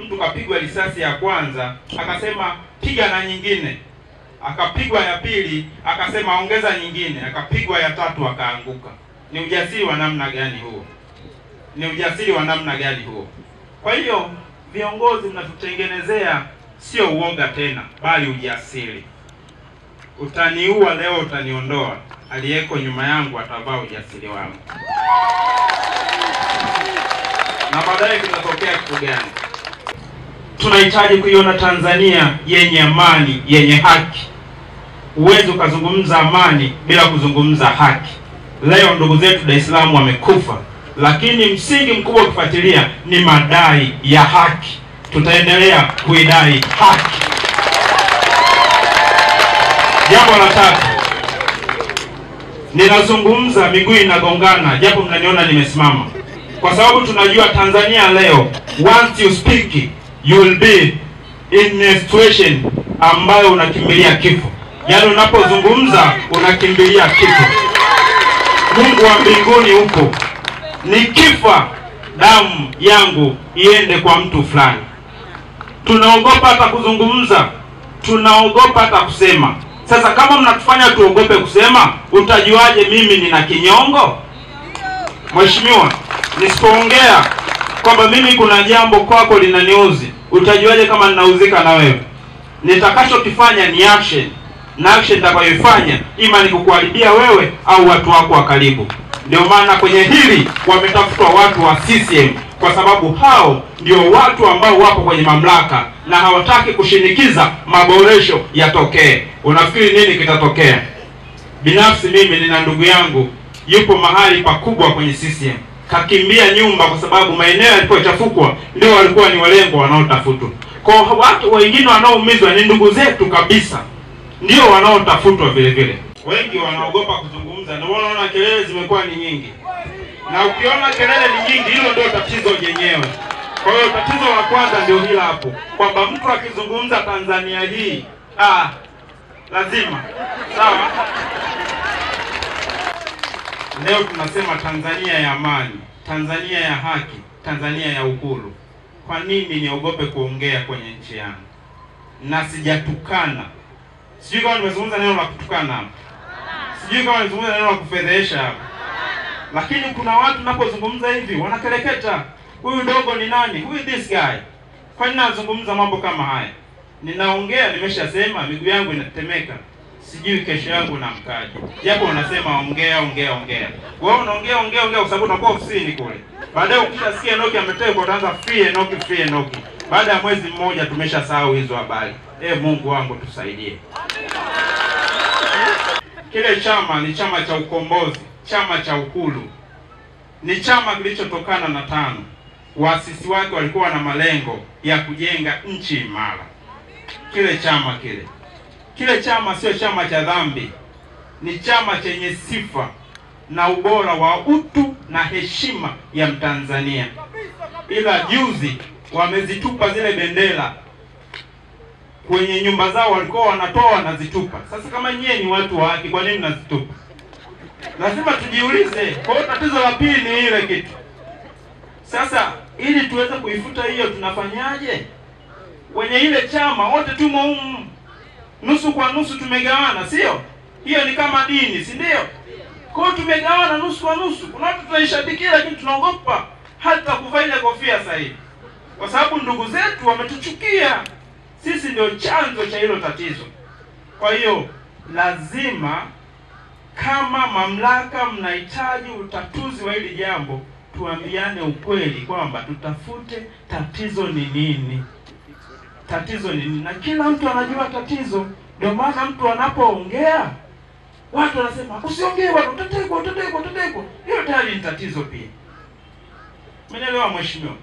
mtu kapigwa risasi ya kwanza, akasema piga na nyingine. Akapigwa ya pili, akasema ongeza nyingine. Akapigwa ya tatu, akaanguka. Ni ujasiri wa namna gani huo? Ni ujasiri wa namna gani huo? Kwa hiyo viongozi mnatutengenezea sio uoga tena, bali ujasiri. Utaniua leo, utaniondoa, aliyeko nyuma yangu atavaa ujasiri wangu. Na baadaye kitatokea kitu gani? Tunahitaji kuiona Tanzania yenye amani, yenye haki. Huwezi ukazungumza amani bila kuzungumza haki. Leo ndugu zetu Dar es Salaam wamekufa, lakini msingi mkubwa kufuatilia ni madai ya haki. Tutaendelea kuidai haki. Jambo la tatu, ninazungumza miguu inagongana, japo mnaniona nimesimama, kwa sababu tunajua Tanzania leo, once you speak you will be in a situation ambayo unakimbilia kifo. Yaani unapozungumza unakimbilia kifo. Mungu wa mbinguni huko, nikifa damu yangu iende kwa mtu fulani. Tunaogopa hata kuzungumza, tunaogopa hata kusema. Sasa kama mnatufanya tuogope kusema, utajuaje mimi nina kinyongo? Mheshimiwa, nisipoongea kwamba mimi kuna jambo kwako linaniuzi, utajuaje kama ninauzika na wewe? Nitakachokifanya ni action, na action nitakayoifanya ima ni kukuharibia wewe au watu wako wa karibu. Ndio maana kwenye hili wametafutwa watu wa CCM, kwa sababu hao ndio watu ambao wapo kwenye mamlaka na hawataki kushinikiza maboresho yatokee. Unafikiri nini kitatokea? Binafsi mimi nina ndugu yangu yupo mahali pakubwa kwenye CCM, kakimbia nyumba kwa sababu maeneo yalipochafukwa ndio walikuwa ni walengwa wanaotafutwa. Kwa watu wengine wanaoumizwa ni ndugu zetu kabisa, ndio wanaotafutwa vile vile. Wengi wanaogopa kuzungumza, na wanaona kelele zimekuwa ni nyingi. Na ukiona kelele ni nyingi, hilo ndio tatizo lenyewe. Kwa hiyo tatizo la kwanza ndio hili hapo, kwamba mtu akizungumza Tanzania hii, lazima. Sawa? Leo tunasema Tanzania ya amani, Tanzania ya haki, Tanzania ya uhuru. Kwa nini niogope kuongea kwenye nchi yangu? Na sijatukana. Sijui kama nimezungumza neno la kutukana hapa. Sijui kama nimezungumza neno la kufedhesha hapa. Lakini kuna watu napozungumza hivi wanakeleketa. Huyu dogo ni nani? Who is this guy? Kwa nini nazungumza mambo kama haya? Ninaongea, nimeshasema miguu yangu inatetemeka. Sijui kesho yangu na mkaji. Japo unasema ongea. Wewe unaongea kwa sababu unakuwa ofisini kule. Baadaye ukishasikia Enoki ametekwa utaanza free Enoki. Baada ya mwezi mmoja tumeshasahau hizo habari. Mungu wangu tusaidie. Kile chama ni chama cha ukombozi, chama cha uhuru. Ni chama kilichotokana na TANU. Waasisi wake walikuwa na malengo ya kujenga nchi imara. Kile chama sio chama cha dhambi. Ni chama chenye sifa na ubora wa utu na heshima ya Mtanzania. Ila juzi wamezitupa zile bendera kwenye nyumba zao, walikuwa wanatoa na zitupa. Sasa kama nyie ni watu wa haki, kwa nini mnazitupa? Lazima tujiulize. Kwa hiyo tatizo la pili ni ile kitu. Sasa ili tuweze kuifuta hiyo tunafanyaje? Wenye ile chama wote tumo humu. Nusu kwa nusu tumegawana, sio? Hiyo ni kama dini, si ndio? Kwa hiyo tumegawana nusu kwa nusu. Kuna watu tunaishabikia lakini tunaogopa hata kuvaa ile kofia sasa hivi. Kwa sababu ndugu zetu wametuchukia. Sisi ndio chanzo cha hilo tatizo. Kwa hiyo lazima kama mamlaka mnahitaji utatuzi wa hili jambo, tuambiane ukweli kwamba tutafute tatizo ni nini. Tatizo ni nini? Na kila mtu anajua tatizo. Ndio maana mtu anapoongea watu wanasema usiongee, watu utatekwa. Hiyo tayari ni tatizo pia. Umeelewa mheshimiwa?